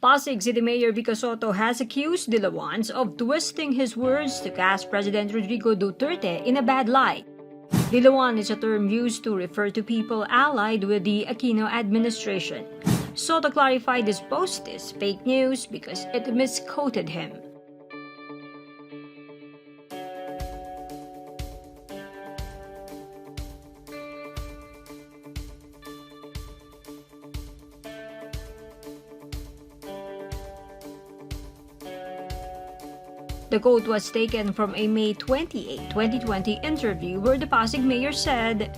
Pasig City Mayor Vico Sotto has accused Dilawan of twisting his words to cast President Rodrigo Duterte in a bad light. Dilawan is a term used to refer to people allied with the Aquino administration. Sotto clarified his post is fake news because it misquoted him. The quote was taken from a May 28, 2020 interview where the Pasig mayor said,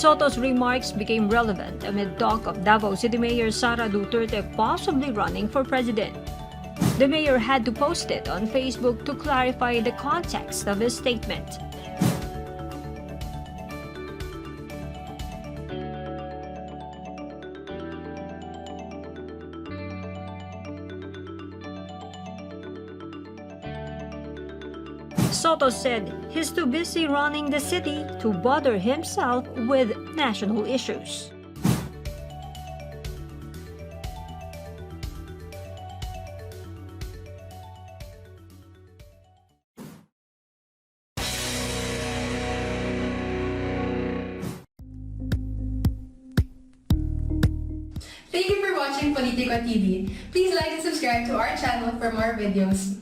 Sotto's remarks became relevant amid talk of Davao City Mayor Sara Duterte possibly running for president. The mayor had to post it on Facebook to clarify the context of his statement. Sotto said he's too busy running the city to bother himself with national issues. Thank you for watching Politico TV. Please like and subscribe to our channel for more videos.